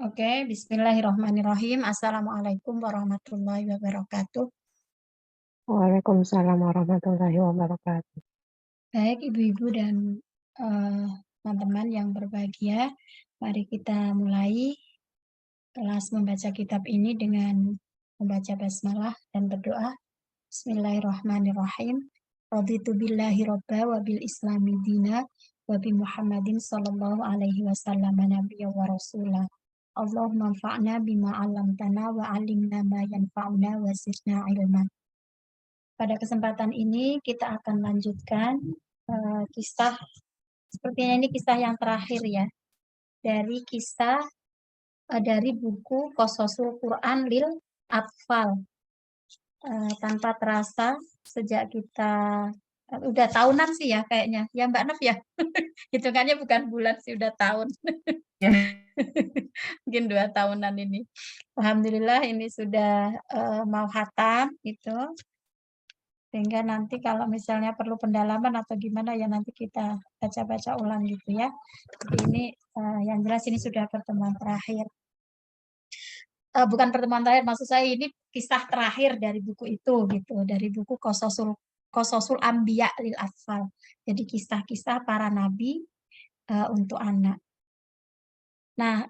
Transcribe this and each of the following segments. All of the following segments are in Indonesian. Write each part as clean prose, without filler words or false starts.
Oke, bismillahirrahmanirrahim. Assalamualaikum warahmatullahi wabarakatuh. Waalaikumsalam warahmatullahi wabarakatuh. Baik, ibu-ibu dan teman-teman yang berbahagia, mari kita mulai kelas membaca kitab ini dengan membaca basmalah dan berdoa. Bismillahirrahmanirrahim. Raditu billahi robba wa bil islami dina wa bi Muhammadin sallallahu alaihi wasallam nabiyya wa rasulah. Allahumma anfa'na bima 'allamtana wa 'allimna ma yanfa'una wa zidna ilma. Pada kesempatan ini kita akan lanjutkan kisah, sepertinya ini kisah yang terakhir ya, dari kisah dari buku Qososul Quran lil Atfal. Tanpa terasa sejak kita udah tahunan sih ya kayaknya, ya Mbak Naf ya, hitungannya bukan bulan sih, udah tahun. Ya. Mungkin 2 tahunan ini. Alhamdulillah ini sudah mau khatam gitu. Sehingga nanti kalau misalnya perlu pendalaman atau gimana ya nanti kita baca-baca ulang gitu ya. Jadi ini yang jelas ini sudah pertemuan terakhir. Bukan pertemuan terakhir, maksud saya ini kisah terakhir dari buku itu gitu, dari buku Qososul Anbiya lil Atfal. Jadi kisah-kisah para nabi untuk anak. Nah,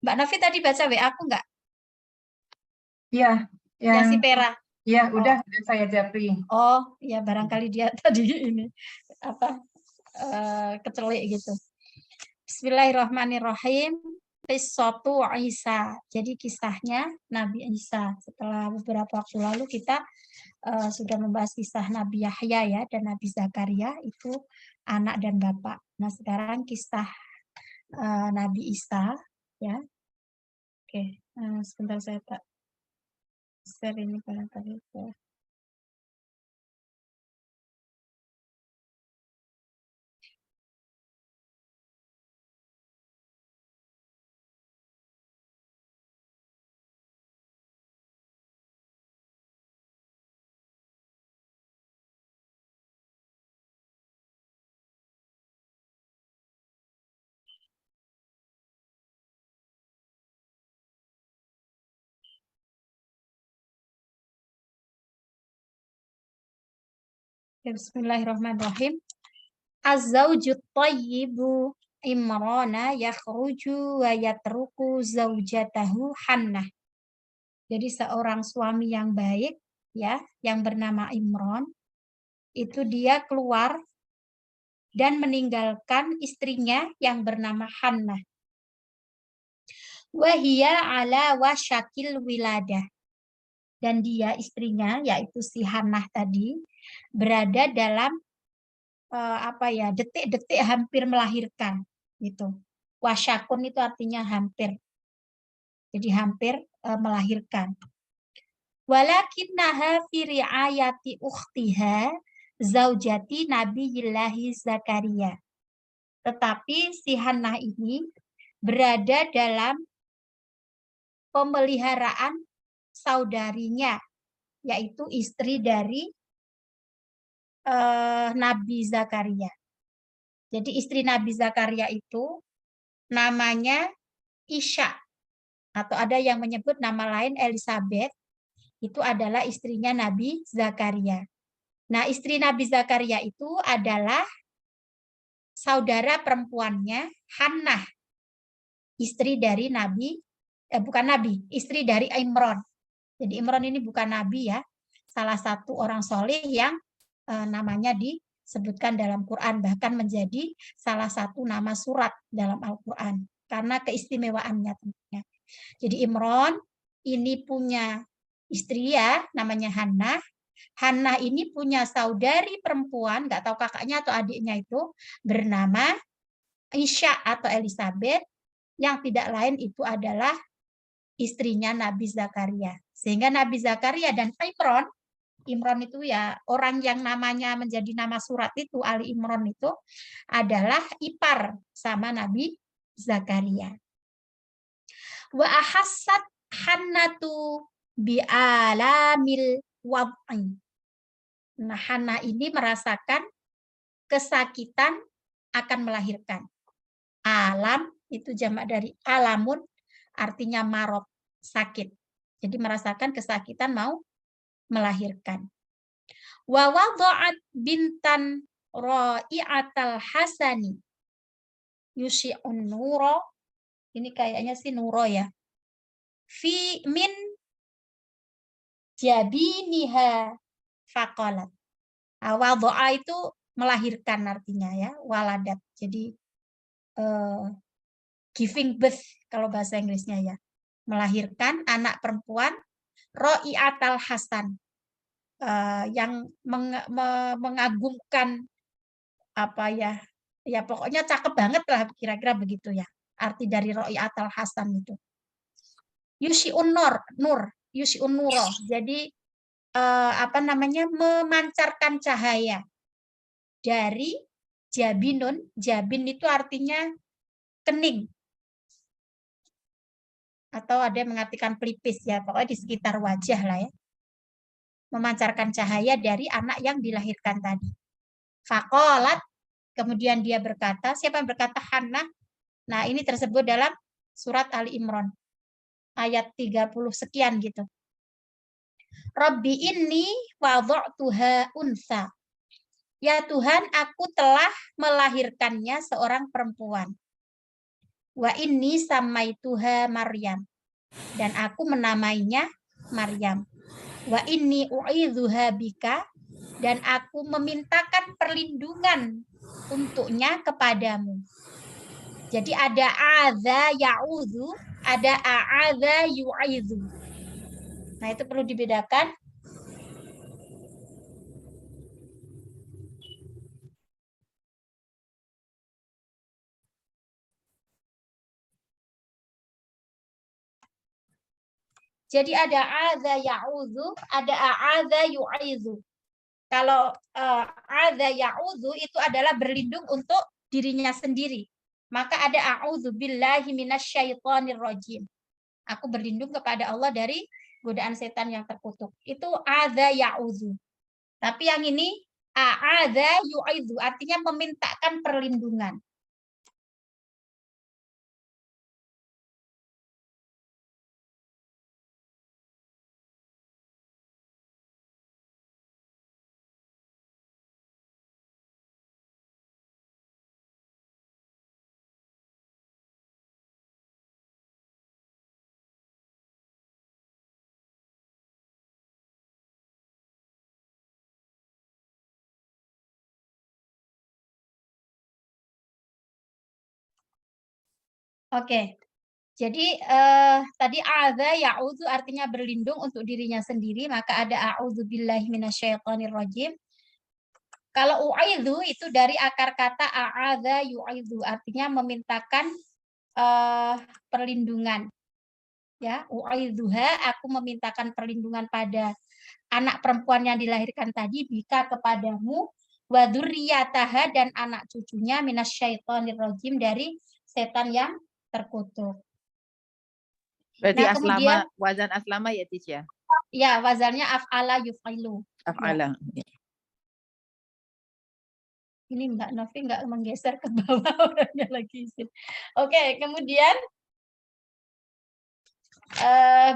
Mbak Nafi tadi baca WA aku nggak? Iya, Yang si Pera. ya Oh, udah saya japri. oh, ya barangkali dia tadi ini apa kecelik gitu. Bismillahirrahmanirrahim. Qissatu Isa. Jadi kisahnya Nabi Isa. Setelah beberapa waktu lalu kita sudah membahas kisah Nabi Yahya ya dan Nabi Zakaria itu anak dan bapak. Nah, sekarang kisah Nabi Isa ya. Oke, sebentar saya tak share ini barangkali ya. Bismillahirrahmanirrahim. Az-zawjut thayyibu Imrana yakhruju wa yatruku zaujatahu Hannah. Jadi seorang suami yang baik ya, yang bernama Imron, itu dia keluar dan meninggalkan istrinya yang bernama Hannah. Wahia ala wasyakil wiladah. Dan dia istrinya yaitu si Hannah tadi berada dalam detik-detik hampir melahirkan gitu. Wasyakun itu artinya hampir. Jadi hampir melahirkan. Walakinnaha fi riayati ukhtiha zaujati Nabiyillahi Zakaria. Tetapi si Hannah ini berada dalam pemeliharaan saudarinya, yaitu istri dari Nabi Zakaria. Jadi istri Nabi Zakaria itu namanya Isya, atau ada yang menyebut nama lain Elizabeth, itu adalah istrinya Nabi Zakaria. Nah, istri Nabi Zakaria itu adalah saudara perempuannya Hannah, istri dari istri dari Imron. Jadi Imron ini bukan nabi ya, salah satu orang soleh yang namanya disebutkan dalam Quran, bahkan menjadi salah satu nama surat dalam Al-Quran karena keistimewaannya tentunya. Jadi Imron ini punya istri ya, namanya Hannah. Hannah ini punya saudari perempuan, nggak tahu kakaknya atau adiknya itu, bernama Isya atau Elizabeth, yang tidak lain itu adalah istrinya Nabi Zakaria. Sehingga Nabi Zakaria dan Imron itu ya orang yang namanya menjadi nama surat itu, Ali Imron itu adalah ipar sama Nabi Zakaria. Wa ahassat Hannatu bi'alamil wad'i. Nah, Hannah ini merasakan kesakitan akan melahirkan. Alam itu jamak dari alamun, artinya marot, sakit. Jadi merasakan kesakitan mau melahirkan. Wa wada'at bintan ra'iatal hasani yusyi'un nuro. Ini kayaknya sih nuro ya. Fi min jabiniha faqalat. Wada'a itu melahirkan artinya ya, waladat. Jadi giving birth kalau bahasa Inggrisnya ya. Melahirkan anak perempuan Ro'iatal Hasan. Yang mengagumkan apa ya? Ya pokoknya cakep banget lah kira-kira begitu ya. Arti dari Ro'iatal Hasan itu. Yusyi'un nur, yusyi'un nuro. Jadi apa namanya? Memancarkan cahaya dari jabinun. Jabin itu artinya kening. Atau ada yang mengartikan pelipis ya, pokoknya di sekitar wajah lah ya. Memancarkan cahaya dari anak yang dilahirkan tadi. Faqalat, kemudian dia berkata, siapa yang berkata? Hannah. Nah, ini tersebut dalam surat Ali Imran ayat 30 sekian gitu. Rabbi inni wada'tuha unsa. Ya Tuhan, aku telah melahirkannya seorang perempuan. Wa inni samaituha Maryam. Dan aku menamainya Maryam. Wa inni u'idzuha bika, dan aku memintakan perlindungan untuknya kepadamu. Jadi ada adza ya'udzu, ada a'adza yu'idzu. Nah, itu perlu dibedakan. Jadi ada adza ya'udzu, ada a'adza yu'idzu. Kalau adza ya'udzu itu adalah berlindung untuk dirinya sendiri. Maka ada a'udzu billahi minasyaitonir rajim. Aku berlindung kepada Allah dari godaan setan yang terkutuk. Itu adza ya'udzu. Tapi yang ini a'adza yu'idzu, artinya memintakan perlindungan. Oke. Jadi tadi adza ya'udzu artinya berlindung untuk dirinya sendiri, maka ada a'udzubillahi minasyaitonir rajim. Kalau u'idzu itu dari akar kata a'adza yu'idzu, artinya memintakan perlindungan. Ya, u'idzuha, aku memintakan perlindungan pada anak perempuan yang dilahirkan tadi, bika kepadamu, wa dzurriyyataha, dan anak cucunya minasyaitonir rajim, dari setan yang terkutuk. Berarti Nah, aslama, kemudian wazan aslama ya Tis ya? ya, wazannya af'ala yuf'ilu. Af'ala. Ya. Ini Mbak Novi nggak menggeser ke bawah, orangnya lagi izin. Oke, kemudian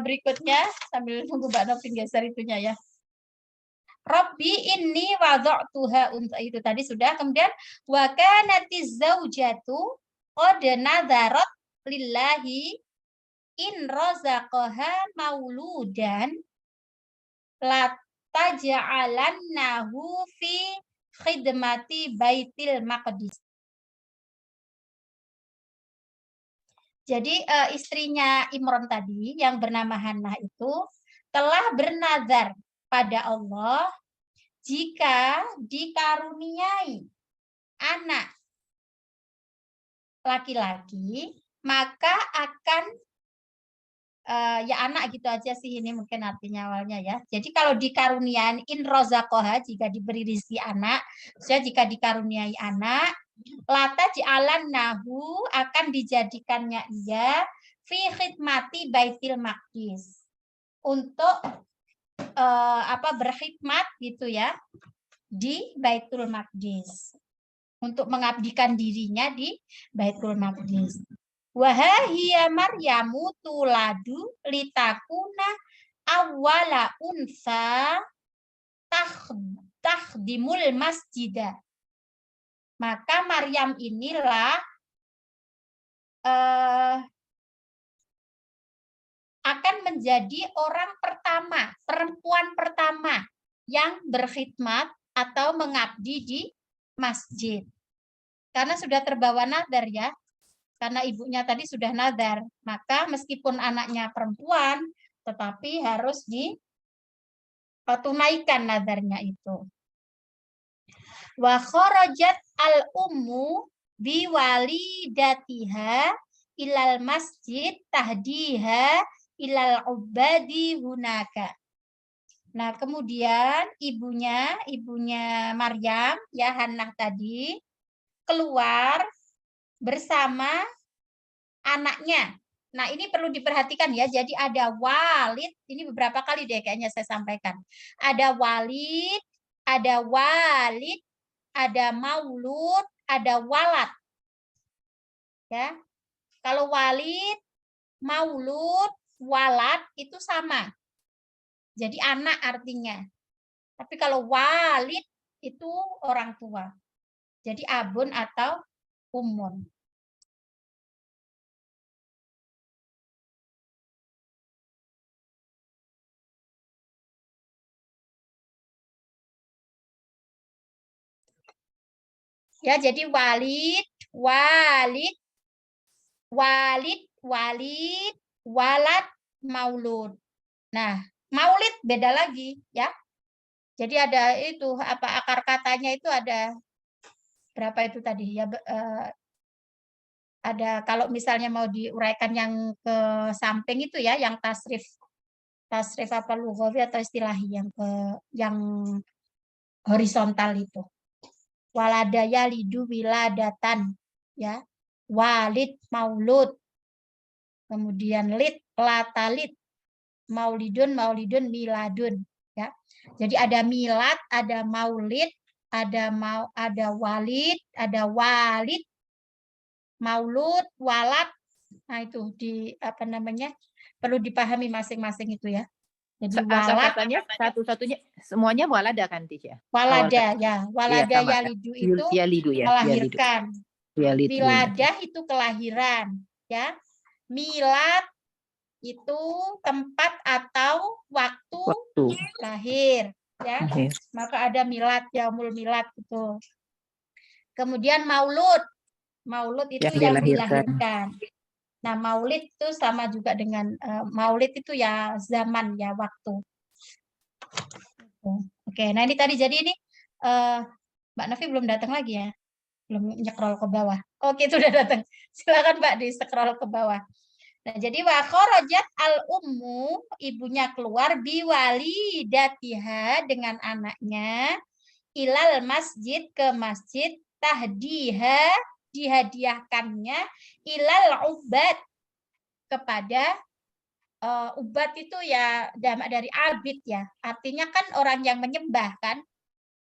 berikutnya sambil nunggu Mbak Novi geser itunya ya. Rabbi inni wada'tuha unsa, itu tadi sudah. Kemudian wa kanatiz zaujatu qad nadzarat lillahi in razaqaha mauludan la taj'alannahu fi khidmati baitil maqdis. Jadi istrinya Imron tadi yang bernama Hannah itu telah bernazar pada Allah, jika dikaruniai anak laki-laki maka akan ya anak gitu aja sih, ini mungkin artinya awalnya ya. Jadi kalau dikaruniai in rozaqoha, jika diberi rizki anak, jika dikaruniai anak, lata jalan nahu, akan dijadikannya ia fi khidmati baitil maqdis, untuk berkhidmat gitu ya di Baitul Maqdis, untuk mengabdikan dirinya di Baitul Maqdis. Wahhiya Maryamu tuladu litakuna awwala unsa takhdimul masjidah. Maka Maryam inilah akan menjadi orang pertama, perempuan pertama yang berkhidmat atau mengabdi di masjid. Karena sudah terbawa nadar ya, karena ibunya tadi sudah nadar, maka meskipun anaknya perempuan, tetapi harus ditunaikan nadarnya itu. Wa kharajat al-ummu biwalidatiha ilal masjid tahdiha ilal ubadi hunaka. Nah, kemudian ibunya Maryam, ya Hannah tadi, keluar bersama anaknya. Nah, ini perlu diperhatikan ya. Jadi ada walid, ini beberapa kali deh kayaknya saya sampaikan. Ada walid, ada walid, ada maulud, ada walad. Ya. Kalau walid, maulud, walad itu sama. Jadi anak artinya. Tapi kalau walid itu orang tua. Jadi abun atau ummun. Ya, jadi walid, walid, walid, walid, walad, maulud. Nah, maulid beda lagi ya. Jadi ada itu apa akar katanya itu ada berapa itu tadi ya, ada kalau misalnya mau diuraikan yang ke samping itu ya, yang tasrif apa lughawi atau istilahi yang horizontal itu. Waladaya lidu wiladatan ya, walid maulud, kemudian lid latalid, maulidun miladun ya. Jadi ada milad, ada maulid, ada walid, ada walid, maulud, walad. Nah, itu di apa namanya? Perlu dipahami masing-masing itu ya. Jadi walad katanya satu-satunya semuanya walada kan, Tisha? Walada ya, walada sama, yalidu itu yalidu ya, melahirkan. yalidu. Wiladah itu kelahiran ya. Milad itu tempat atau waktu lahir ya. Maka ada milad, yaumul milad itu. Kemudian maulud. Maulud itu yang dilahirkan. Nah, maulid itu sama juga dengan maulid itu ya zaman ya, waktu. Oke, nah ini tadi jadi ini Mbak Novi belum datang lagi ya, belum nyekrol ke bawah. Oke, itu udah datang. Silakan Mbak di scroll ke bawah. Nah, jadi wa kharajat al ummu, ibunya keluar biwalidatiha dengan anaknya ilal masjid, ke masjid, tahdiha dihadiahkannya ilal ubad, kepada ubat itu ya dari abid ya, artinya kan orang yang menyembah kan,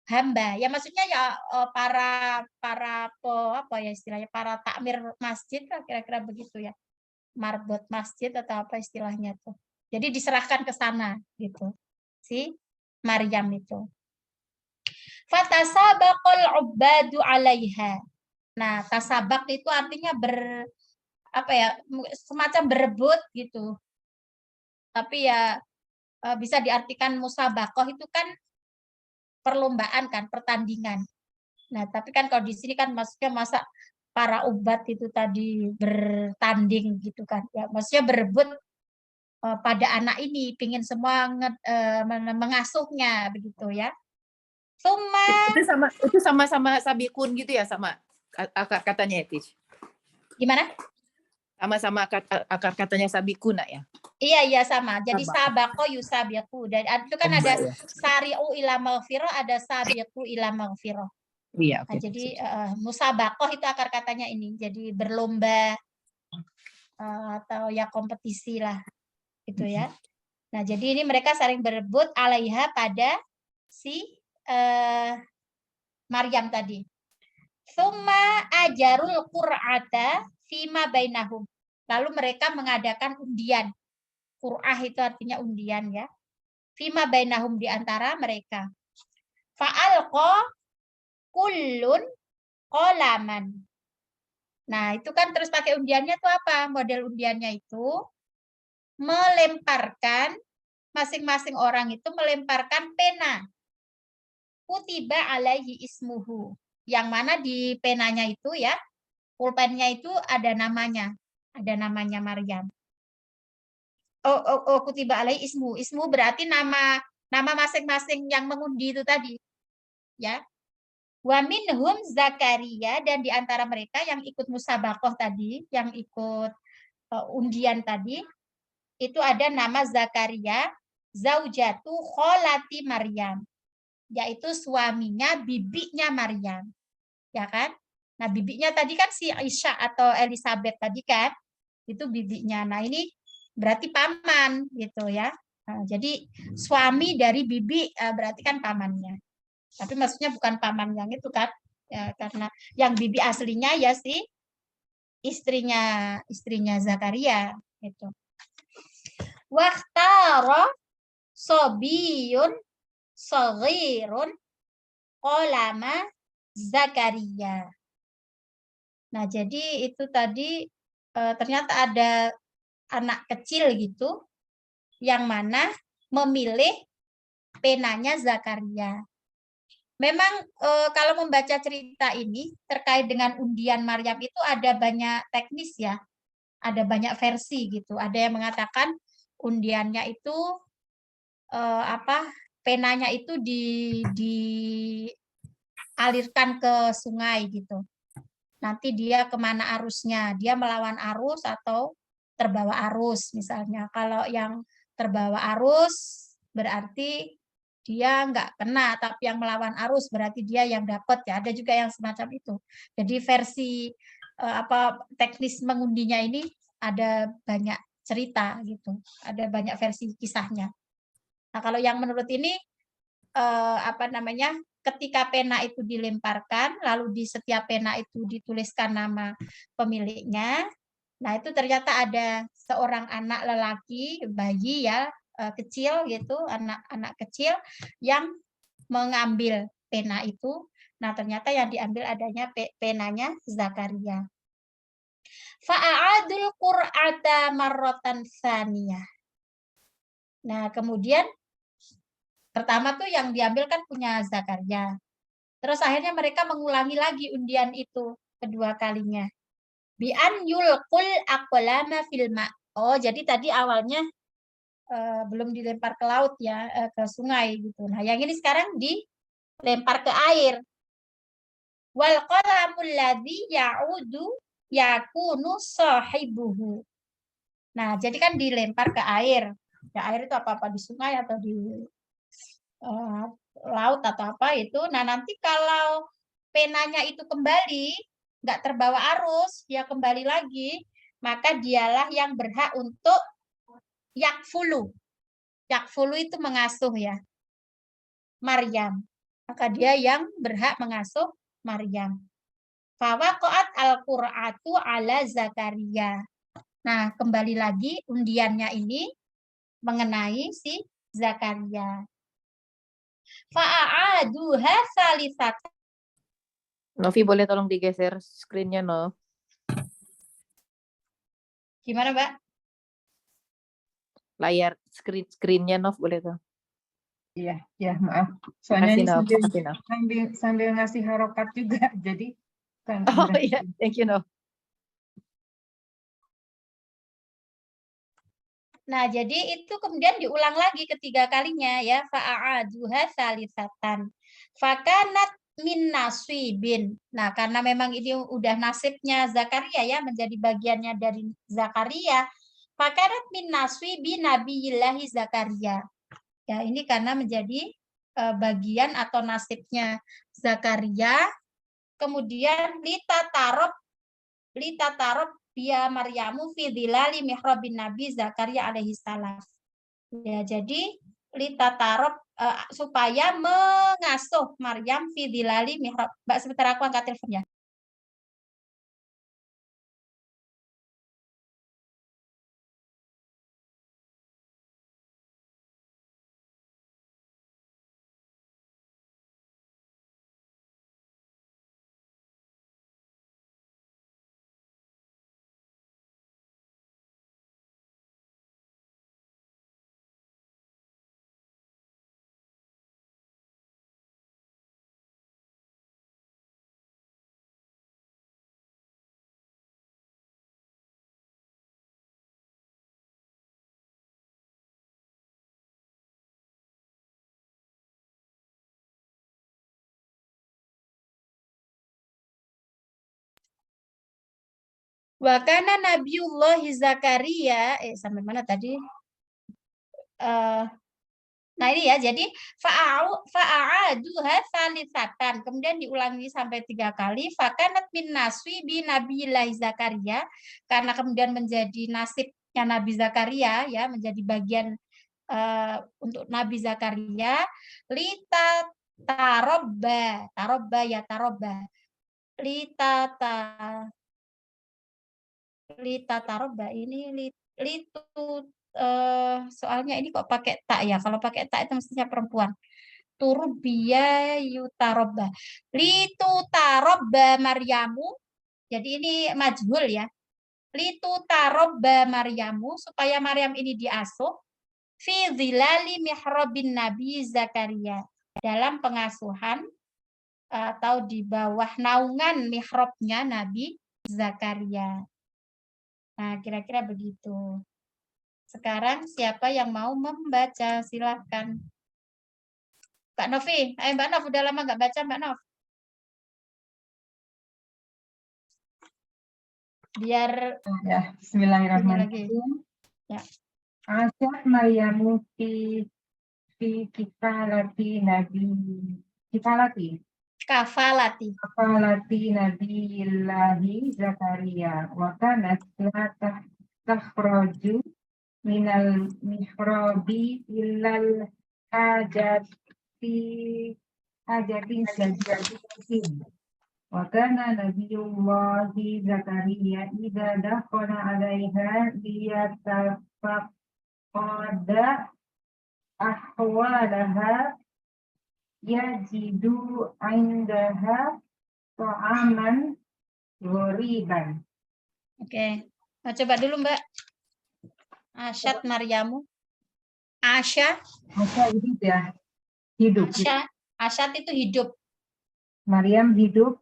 hamba ya, maksudnya ya para apa ya istilahnya, para takmir masjid lah kira-kira begitu ya, marbot masjid atau apa istilahnya tuh. Jadi diserahkan ke sana gitu si Maryam itu. Fatasabaqal ubadu 'alaiha. Nah, tasabak itu artinya apa ya, semacam berebut gitu. Tapi ya bisa diartikan musabakoh itu kan perlombaan kan, pertandingan. Nah, tapi kan kalau di sini kan maksudnya masa para ubat itu tadi bertanding gitu kan. Ya, maksudnya berebut pada anak ini, pingin semua mengasuhnya begitu ya. Itu sama-sama sabikun gitu ya, sama akar katanya ya, Tish? Gimana? Sama-sama akar katanya sabikuna ya? Iya sama. Jadi sabako yusabiku. Dan itu kan ada sari'u ila maghfirah, ada sabiqu ila maghfirah. Iya, Nah, jadi musabakoh itu akar katanya ini. Jadi berlomba atau ya kompetisi lah gitu ya. Nah, jadi ini mereka saling berebut alaiha pada si Maryam tadi. Summa ajarul qur'ata fima bainahum. Lalu mereka mengadakan undian. Qur'ah itu artinya undian ya. Fima bainahum di antara mereka. Fa'alqa kullun qolaman. Nah, itu kan terus pakai undiannya tuh apa? Model undiannya itu melemparkan, masing-masing orang itu melemparkan pena. Kutiba alaihi ismuhu. Yang mana di penanya itu ya, pulpennya itu ada namanya. Ada namanya Maryam. Kutiba alaihi ismu. Ismu berarti nama masing-masing yang mengundi itu tadi. Ya. Wa minhum Zakaria, dan di antara mereka yang ikut musabaqah tadi, yang ikut undian tadi, itu ada nama Zakaria, zaujatu kholati Maryam, yaitu suaminya bibinya Maryam. Ya kan? Nah, bibinya tadi kan si Aisyah atau Elizabeth tadi kan, itu bibinya. Nah, ini berarti paman gitu ya. Nah, jadi suami dari bibi berarti kan pamannya. Tapi maksudnya bukan paman yang itu kan, ya, karena yang bibi aslinya ya si istrinya Zakaria itu. Waktaro sobiyun saghirun qalama Zakaria. Nah, jadi itu tadi ternyata ada anak kecil gitu yang mana memilih penanya Zakaria. Memang kalau membaca cerita ini terkait dengan undian Maryam itu ada banyak teknis ya, ada banyak versi gitu. Ada yang mengatakan undiannya itu penanya itu dialirkan ke sungai gitu. Nanti dia kemana arusnya? Dia melawan arus atau terbawa arus misalnya. Kalau yang terbawa arus berarti dia nggak kena, tapi yang melawan arus berarti dia yang dapat ya. Ada juga yang semacam itu. Jadi versi teknis mengundinya ini ada banyak cerita gitu. Ada banyak versi kisahnya. Nah, kalau yang menurut ini ketika pena itu dilemparkan, lalu di setiap pena itu dituliskan nama pemiliknya. Nah, itu ternyata ada seorang anak lelaki, bayi ya, kecil gitu, anak kecil yang mengambil pena itu. Nah, ternyata yang diambil adanya penanya Zakaria. Fa'adul qur'ata marratan tsaniyah. Nah, kemudian pertama tuh yang diambil kan punya Zakaria. Terus akhirnya mereka mengulangi lagi undian itu kedua kalinya. Bi'an yulqul aqlama fil ma'. Oh, jadi tadi awalnya belum dilempar ke laut ya, ke sungai gitu. Nah, yang ini sekarang dilempar ke air. Wal qalamul ladzi ya'udu yakunu sahibuhu. Nah, jadi kan dilempar ke air. Ya, air itu apa-apa di sungai atau di laut atau apa itu. Nah, nanti kalau penanya itu kembali, nggak terbawa arus, dia kembali lagi, maka dialah yang berhak untuk yakfulu. Yakfulu itu mengasuh ya, Maryam. Maka dia yang berhak mengasuh Maryam. Fawaqa'at al-qur'atu ala Zakaria. Nah, kembali lagi undiannya ini mengenai si Zakaria. Fa'aduha salisatan. Novi boleh tolong digeser screen-nya, Nov? Gimana, Mbak? Layar screen-nya, Nov, boleh tuh? Iya, ya maaf. Soalnya Makasih, ini Nov. Makasih, Nov. sambil ngasih harokat juga, jadi kan Oh iya, thank you, Nov. Nah, jadi itu kemudian diulang lagi ketiga kalinya ya, fa'aduha salisatan. Fakanat min nasibin. Nah, karena memang ini udah nasibnya Zakaria ya, menjadi bagiannya dari Zakaria. Fakanat min nasibi Nabiyillahi Zakaria. Ya, ini karena menjadi bagian atau nasibnya Zakaria. Kemudian litatarab dia Maryamu fi dhilali mihrabin Nabi Zakaria alaihi salam. Ya, jadi litatarab supaya mengasuh Maryam fi dhilali mihrab. Mbak, sebentar aku angkat telepon ya. Wa kana Nabiullah Zakaria, sampai mana tadi? Nah ini ya, jadi fa'a'aduha salisatan, kemudian diulangi sampai 3 kali. Fakanat min naswi bi Nabiyillahi Zakaria, karena kemudian menjadi nasibnya Nabi Zakaria, ya, menjadi bagian untuk Nabi Zakaria. Lita tarobba ya tarobba. Lita tarobba ini litu soalnya ini kok pakai tak ya. Kalau pakai tak itu mestinya perempuan. Turbiya yutarobba. Litu tarobba Maryamu. Jadi ini majhul ya. Litu tarobba Maryamu, supaya Maryam ini diasuh. Fi zilali mihrabin Nabi Zakaria. Dalam pengasuhan atau di bawah naungan mihrabnya Nabi Zakaria. Nah, kira-kira begitu. Sekarang siapa yang mau membaca? Silahkan. Mbak Novi, Mbak Nov, udah lama nggak baca Mbak Nov? Biar Ya, bismillahirrahmanirrahim. Ya. Asyad Maryamu fi kifalati Kafalati Nabiyillahi Zakaria wa kanat la takhraju minal mihrabi illal hajatin syadidatin. Wa kana Nabiyullahi Zakaria idza dakhala 'alaiha liyatafaqada ahwalaha yajidu 'indaha ta'aman ghoriban. Oke. Nah, coba dulu Mbak. Asyad Maryamu. Asya hidup ya. Hidup. Asyad itu hidup. Maryam hidup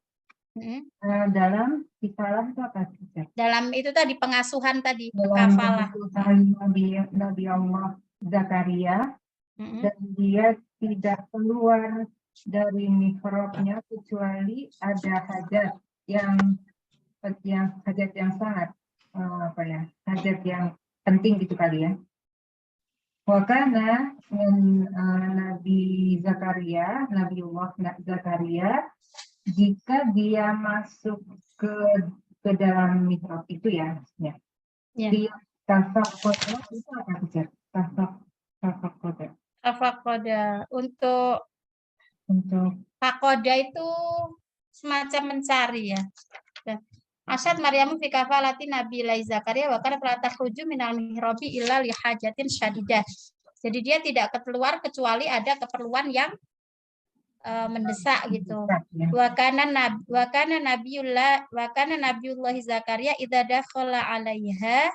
dalam kifalah itu apa? Dalam itu tadi pengasuhan tadi, dalam kafalah. Nabi Allah Zakaria, dan dia tidak keluar dari mihrabnya kecuali ada hajat yang sangat hajat yang penting gitu kali ya. Wakana Nabi Zakaria, Nabiullah Zakaria, jika dia masuk ke dalam mihrab itu ya, dia tafakoda itu apa sih? Tafakoda untuk fakoda itu semacam mencari ya. Asyad Maryamu fi kafalati Nabi Zakaria wa kana fala takhruju minal mihrabi illa li hajatin syadidah. Jadi dia tidak keluar kecuali ada keperluan yang mendesak gitu. Wa kana Nabiullah Zakaria idza dakhala 'alaiha,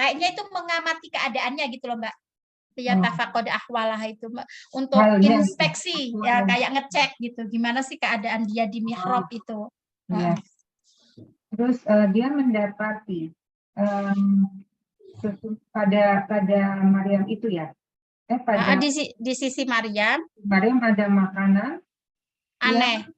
kayaknya itu mengamati keadaannya gitu loh Mbak. Ya tafaqad ahwalah itu untuk inspeksi ya, kayak ngecek gitu gimana sih keadaan dia di mihrab itu. Ya. Terus dia mendapati pada Maryam itu ya. Di sisi Maryam ada makanan aneh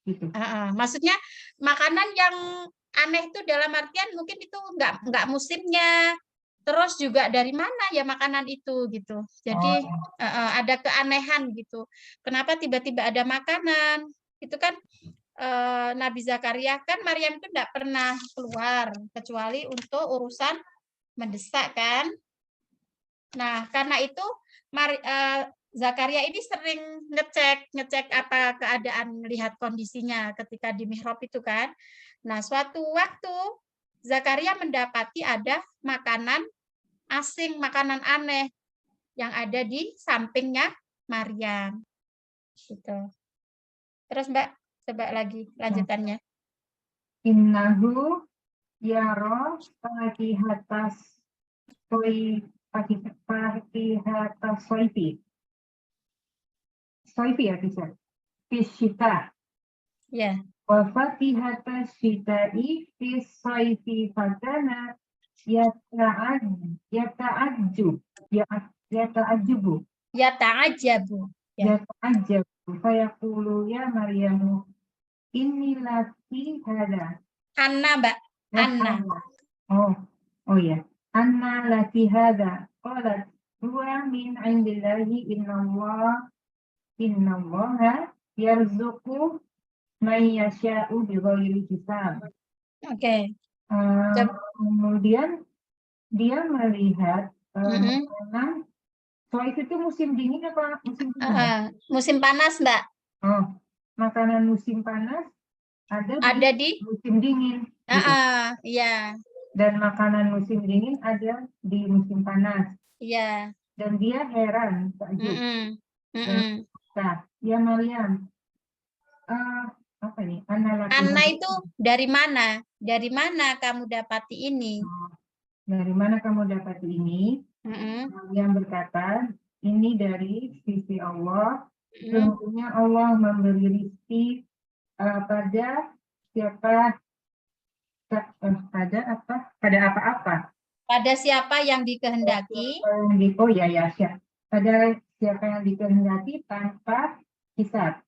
gitu. Maksudnya makanan yang aneh itu dalam artian mungkin itu nggak musimnya. Terus juga dari mana ya makanan itu gitu. Jadi ada keanehan gitu. Kenapa tiba-tiba ada makanan? Itu kan Nabi Zakaria kan Maryam itu tidak pernah keluar kecuali untuk urusan mendesak kan. Nah, karena itu Zakaria ini sering ngecek apa keadaan, melihat kondisinya ketika di mihrab itu kan. Nah, suatu waktu Zakaria mendapati ada makanan asing, makanan aneh yang ada di sampingnya Maryam. Gitu. Terus Mbak, coba lagi lanjutannya. Innahu yara fakihatas soifi ya bisa fisyita ya wa fatihata syita'i fis soifi fakana yata'ajabu fayaqulu ya Maryamu Inni laki hada. Anna, Mbak. Anna. Oh ya. Anna laki hada. Qalat huwa min indillahi innallaha yarzuqu man yasha'u bighairi hisab. Oke. Kemudian dia melihat Mm-mm. makanan. So itu musim dingin apa musim panas? Musim panas, Mbak. Oh, makanan musim panas Ada di musim dingin. Gitu. Iya. Dan makanan musim dingin ada di musim panas. Iya. Dan dia heran, takjub. Nah, ya Maryam, apa nih? Anna itu dari mana? Dari mana kamu dapati ini? Dari mana kamu dapati ini? Maryam berkata, ini dari sisi Allah. Sesungguhnya Allah memberi rezeki pada siapa? Pada apa? Pada apa-apa. Pada siapa yang dikehendaki? Oh ya, siap. Pada siapa yang dikehendaki tanpa hisab.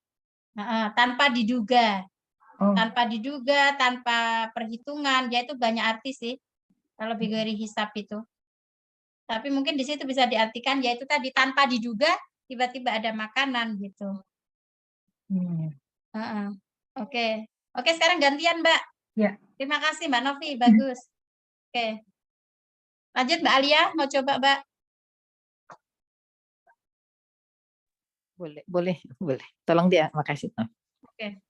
Tanpa diduga. Oh. Tanpa diduga, tanpa perhitungan. Ya itu banyak arti sih. Kalau bighairi hisab itu. Tapi mungkin di situ bisa diartikan yaitu tadi tanpa diduga tiba-tiba ada makanan gitu. Oke. Oke, sekarang gantian, Mbak. Ya. Terima kasih Mbak Novi, bagus. Oke. Lanjut Mbak Alia, mau coba Mbak? Boleh. Tolong dia, makasih. Oke.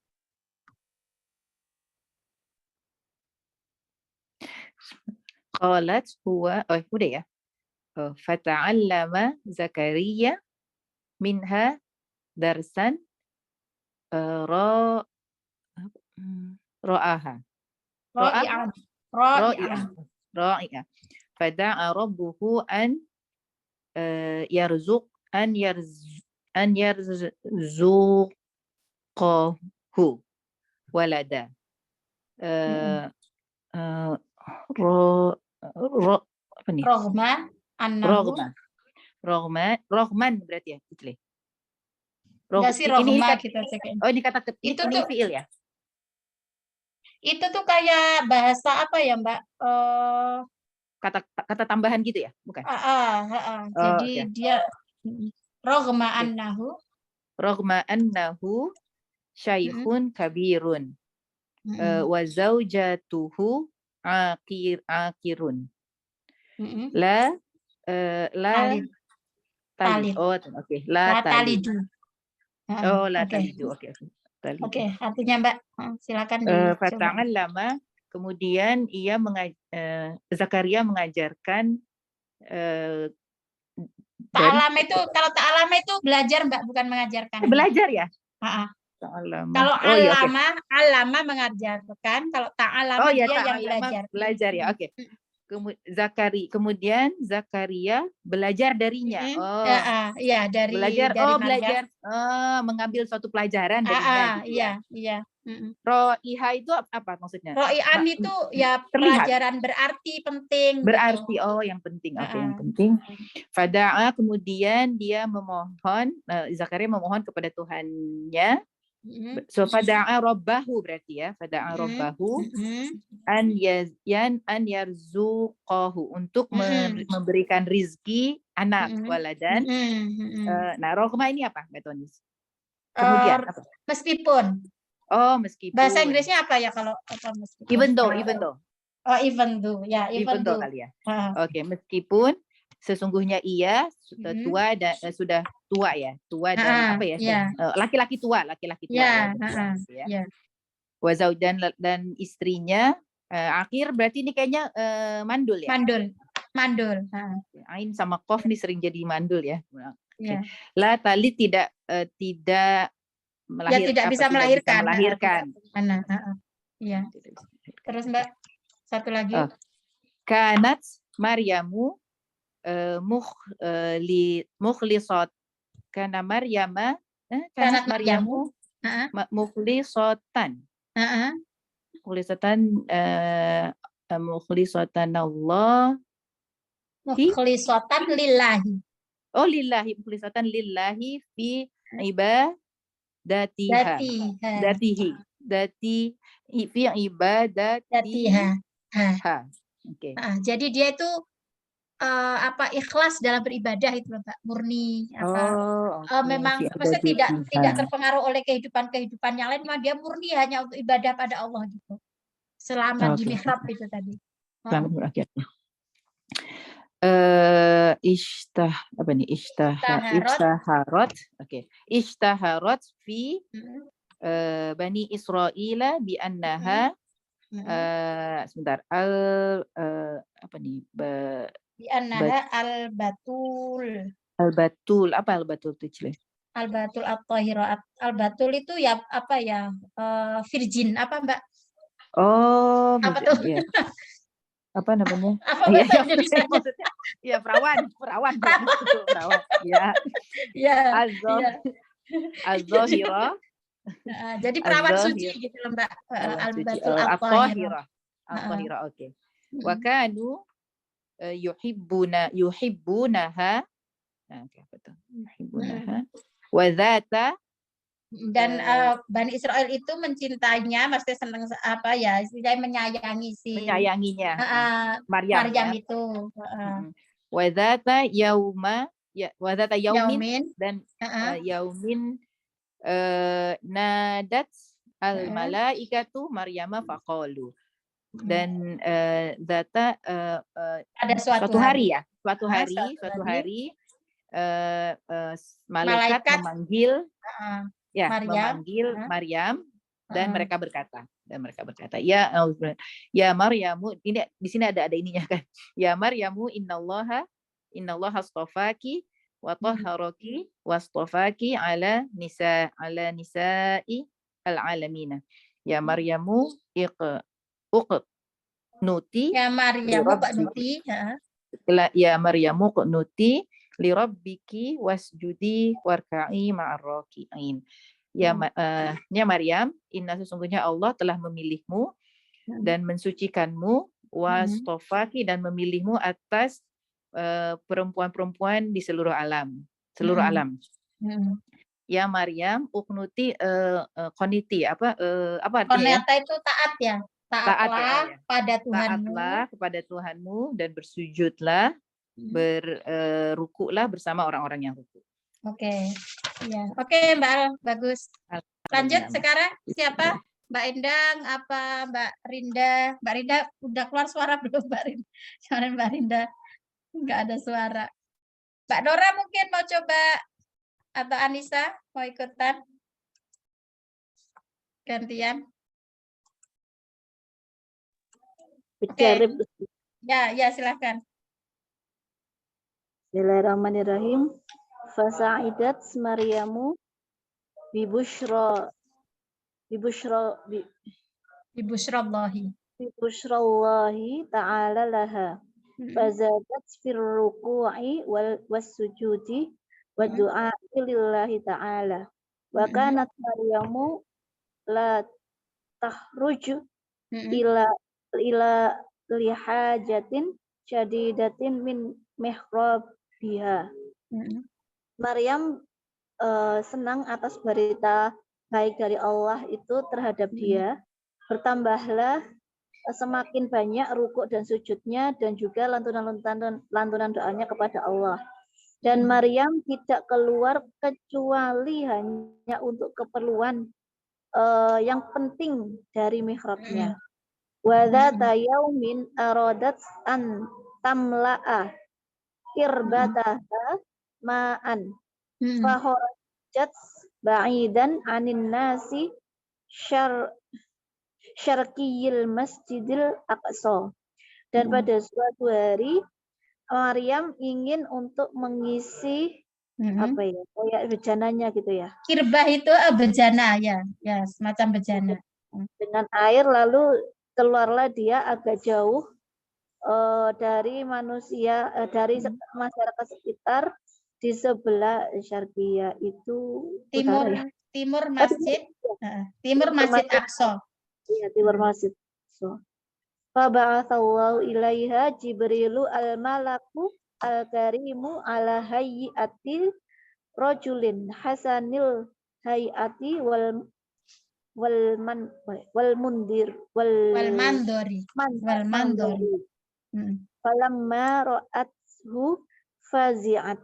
Qalat huwa, udah ya. Fata'allama Zakaria minha darsan ra'aha. Ra'i'ah. Fada'a rabbuhu an yarzuqahu walada. Apa nih? Rohman berarti ya, Itle. Rohma kita cek. Ini kata itu ini tuh fiil ya. Itu tuh kayak bahasa apa ya, Mbak? Kata tambahan gitu ya, bukan? Jadi dia rohma annahu syaikhun kabirun. Wa zaujatuhu akirun. La talid. La talidu. La talidu. Oke, artinya Mbak, silakan Fata'allama, kemudian Zakaria mengajarkan ta'alama itu, kalau ta'alama itu belajar Mbak, bukan mengajarkan. Belajar ya? Kalau alama mengajarkan, kalau ta'alama dia yang belajar. Belajar ya, oke. Kemudian Zakaria belajar darinya. Belajar mengambil suatu pelajaran darinya gitu ya. Iya. Ro'iha itu apa maksudnya? Ro'ian itu ya pelajaran berarti penting. Berarti yang penting. Oke, yang penting. Fada'a, kemudian dia memohon, Zakaria memohon kepada Tuhannya. So fada'a rabbahu berarti ya, fada'a rabbahu an yarzuqahu, untuk memberikan rizki anak waladan. Nah, rohma ini apa, Mbak Tonis? Kemudian apa? Meskipun. Meskipun. Bahasa Inggrisnya apa ya kalau apa meskipun? Even though. Even though. Kali ya. Oke, meskipun sesungguhnya ia tua dan sudah tua ya, dan apa ya? Laki-laki tua ya. Wazau dan istrinya akhir, berarti ini kayaknya mandul ya. Mandul. Ain sama Qaf nih sering jadi mandul ya. La tali tidak melahirkan. Tidak bisa melahirkan. Iya. Terus Mbak, satu lagi. Kanat Maryamu mukhlisat. Karena Maryama kanat Maryamu mukhlisatan. Mukhlisatan Allah. Mukhlisatan lillahi. Lillahi, mukhlisatan lillahi fi ibadatihi. fi ibadatiha. Oke. Jadi dia itu ikhlas dalam beribadah itu Mbak, murni memang maksudnya tidak terpengaruh oleh kehidupan yang lain, memang dia murni hanya untuk ibadah pada Allah gitu. Selama di mihrab itu tadi. Selamat berakhir. Ishtaharat fi Bani Israila bi annaha sebentar bi annaha al-batul. Al-batul, apa al-batul itu? Al-batul at-tahira. Al-batul itu ya apa ya? Virgin apa Mbak? Oh, apa tuh? Ya. Apa namanya? Apa bahasa Indonesia? Ya, perawan. Ya. Ya. Az-zahira. Jadi perawan suci gitu loh Mbak. Al-batul at-tahira. Al-tahira, oke. Wa kanu yuhibbunaha. Oke, apa tuh? Yuhibbunaha. Wa dzata. Dan Bani Israel itu mencintainya, maksudnya senang menyayanginya Maryam itu. Wa dzata yaumin dan yaumin nadat al malaikatu Maryama faqalu. Dan data ada suatu hari malaikat memanggil Maryam dan mereka berkata ya Maryamu, ini di sini ada ininya kan, ya Maryamu innallaha astafaki wa tahharaki wastafaki ala nisa'i al-alamina. Ya Maryamu uqnuti ya Maryamu uqnuti li rabbiki wasjudi warka'i ma'ar raki'in. Ya Maryam, inna sesungguhnya Allah telah memilihmu dan mensucikanmu, wastofaki dan memilihmu atas perempuan-perempuan di seluruh alam. Ya Maryam, uknuti koniti apa artinya? Koneta itu taat ya. Taatlah pada Tuhanmu. Taatlah kepada Tuhanmu dan bersujudlah, berrukuklah bersama orang-orang yang rukuk. Oke. Ya. Oke, Mbak Al, bagus. Lanjut sekarang siapa? Mbak Endang apa Mbak Rinda? Mbak Rinda udah keluar suara belum Mbak Rinda? Jangan Mbak Rinda. Enggak ada suara. Mbak Dora mungkin mau coba atau Anissa mau ikutan? Gantian. Oke. Ya, silakan. Bismillahirrahmanirrahim. Fasa'idat Maryamu bibushrallahi ta'ala laha. Fazadat fir ruku'i was sujudi wa du'a'i lillahi ta'ala. Wa kanat Maryamu la tahruju ila lihajatin syadidatin min mihrabiha. Maryam senang atas berita baik dari Allah itu terhadap dia. Bertambahlah semakin banyak rukuk dan sujudnya dan juga lantunan doanya kepada Allah. Dan Maryam tidak keluar kecuali hanya untuk keperluan yang penting dari mihrabnya. Wa dzata yaumin aradat an tamla'a irbataha ma'an fahorajat ba'idan anin nasi syarqiyil masjidil aqsa. Dan pada suatu hari Maryam ingin untuk mengisi kayak bejananya gitu ya. Kirbah itu bejana ya semacam bejana. Dengan air, lalu keluarlah dia agak jauh dari manusia, dari masyarakat sekitar di sebelah Syarqiyah itu timur masjid Aqsa. Iya, timur masjid Aqsa. Fa ba'atsallahu ilaiha Jibrilu al-malaku al-karimu ala hayyatil rajulin hasanil hayati wal wal mandori. Falamma ra'athu fazi'at.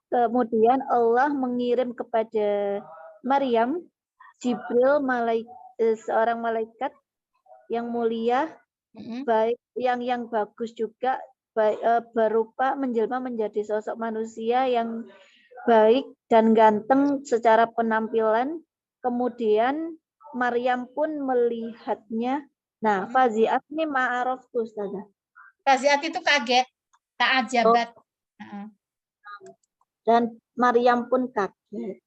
Kemudian Allah mengirim kepada Maryam Jibril, seorang malaikat yang mulia, baik yang bagus juga, berupa menjelma menjadi sosok manusia yang baik dan ganteng secara penampilan. Kemudian Maryam pun melihatnya. Nah, fazi'at ini ma'aruf tuh, Ustazah. Fazi'at itu kaget, ta'ajabat. Dan Maryam pun kaget.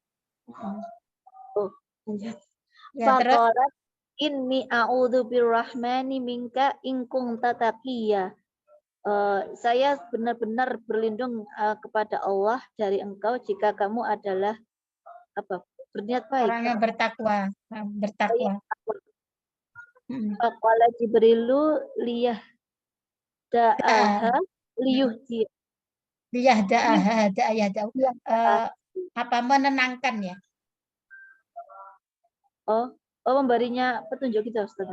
Faqalat inni a'udzu birrahmani minka in kunta taqiyya. Saya benar-benar berlindung kepada Allah dari engkau jika kamu adalah berniat baik. Orang yang bertakwa. Faqala Jibrilu liyahda'aha liyuhdi. Liyahda'aha menenangkan ya. Memberinya petunjuk gitu, Ustaz.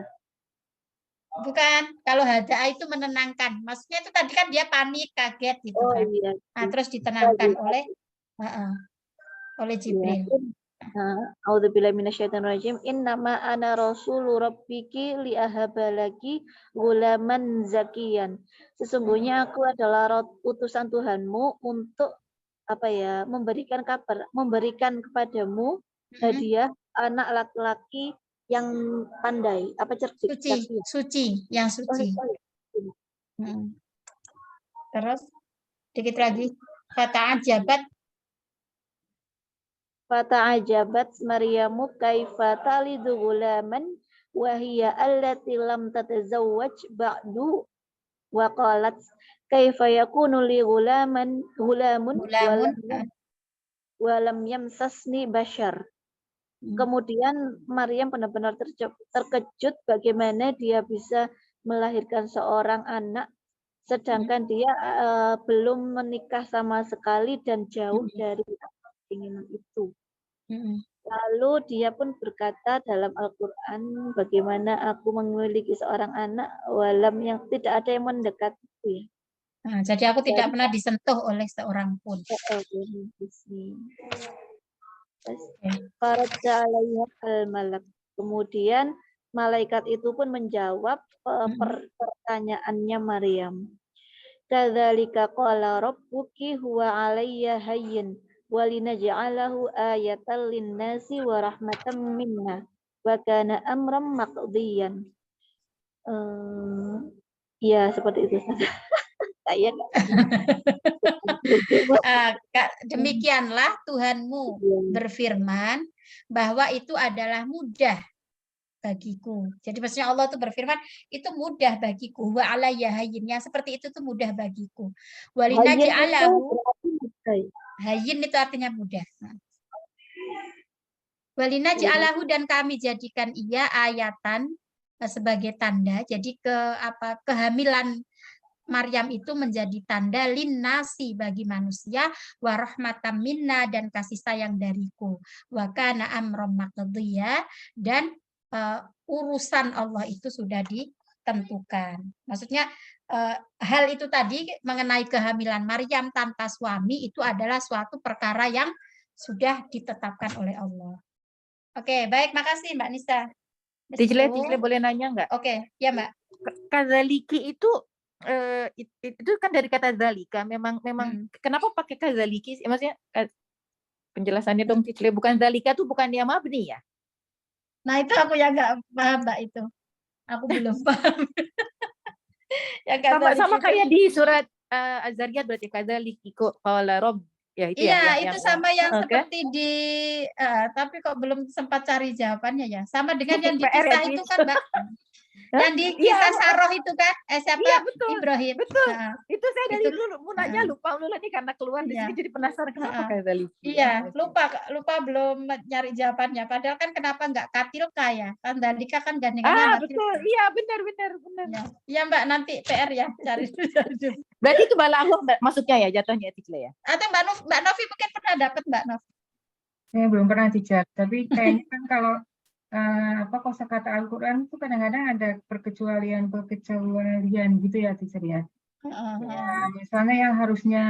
Bukan, kalau hada'a itu menenangkan. Maksudnya itu tadi kan dia panik, kaget gitu kan. Iya. Nah, terus ditenangkan oleh Jibril. A'udzubillahi minasyaitonirrajim. Innama ana rasulu rabbiki liahabalaki gulaman zakiyan. Sesungguhnya aku adalah utusan Tuhanmu untuk memberikan kabar, memberikan kepadamu hadiah anak laki-laki yang pandai, cerdik, suci. Terus dikit lagi, fata'ajabat Maryamu kaifa talidu gulaman wa hiya allati lam tatazawwaj ba'du wa qalat kaifa yakunu li gulamun wa lam yamsasni bashar. Kemudian Maryam benar-benar terkejut bagaimana dia bisa melahirkan seorang anak sedangkan dia belum menikah sama sekali dan jauh dari keinginan itu. Lalu dia pun berkata dalam Al-Quran, bagaimana aku memiliki seorang anak walam yang tidak ada yang mendekatiku ya. Nah, jadi aku tidak pernah disentuh oleh seorang pun. Kemudian malaikat itu pun menjawab pertanyaannya Maryam. Kadzalika qala rabbuki huwa 'alayya hayyin wa linaj'alahu ayatan lin-nasi wa rahmatan minna wa kana amran maqdiyan. Ya seperti itu saja. Demikianlah Tuhanmu berfirman bahwa itu adalah mudah bagiku. Jadi maksudnya Allah itu berfirman itu mudah bagiku. Wa alayya hayyin, yang seperti itu tuh mudah bagiku. Walinaj'alahu hayyin itu artinya mudah. Walinaj'alahu dan kami jadikan ia ayatan sebagai tanda. Jadi kehamilan Maryam itu menjadi tanda linnasi bagi manusia, warahmatan minna dan kasih sayang dariku, wa kana amran maqdiya dan urusan Allah itu sudah ditentukan. Maksudnya hal itu tadi mengenai kehamilan Maryam tanpa suami itu adalah suatu perkara yang sudah ditetapkan oleh Allah. Oke, baik, makasih Mbak Nisa. Tijle boleh nanya nggak? Oke, ya Mbak. Kadzaliki itu kan dari kata zalika, memang kenapa pakai kadzaliki? Maksudnya penjelasannya dong Tijle, bukan zalika tuh bukan dia mabni ya? Nah itu aku yang nggak paham Mbak itu, aku belum paham. Sama kayak di surat Az-Zariyat berarti kadzaliki qala rabb. Ya, itu itu sama yang seperti di tapi kok belum sempat cari jawabannya ya. Sama dengan yang di kisah itu kan Mbak. Yang di kisah Saroh itu kan siapa? Iya, betul. Ibrahim. Betul. Itu saya dari dulu mau nanya lupa nih karena keluar di sini jadi penasaran kenapa kadzaliki. Iya, lupa belum nyari jawabannya. Padahal kan kenapa enggak katilka ya? Kan dalika kan gandengannya betul. Iya, benar. Iya Mbak, nanti PR ya cari. Berarti itu balaghah masuknya ya jatuhnya Tijle ya. Atau Mbak Novi mungkin pernah dapat Mbak Novi. Saya belum pernah dijawab, tapi kayaknya kan kalau kosakata Al-Quran itu kadang-kadang ada perkecualian gitu ya, teacher ya. Ya, misalnya yang harusnya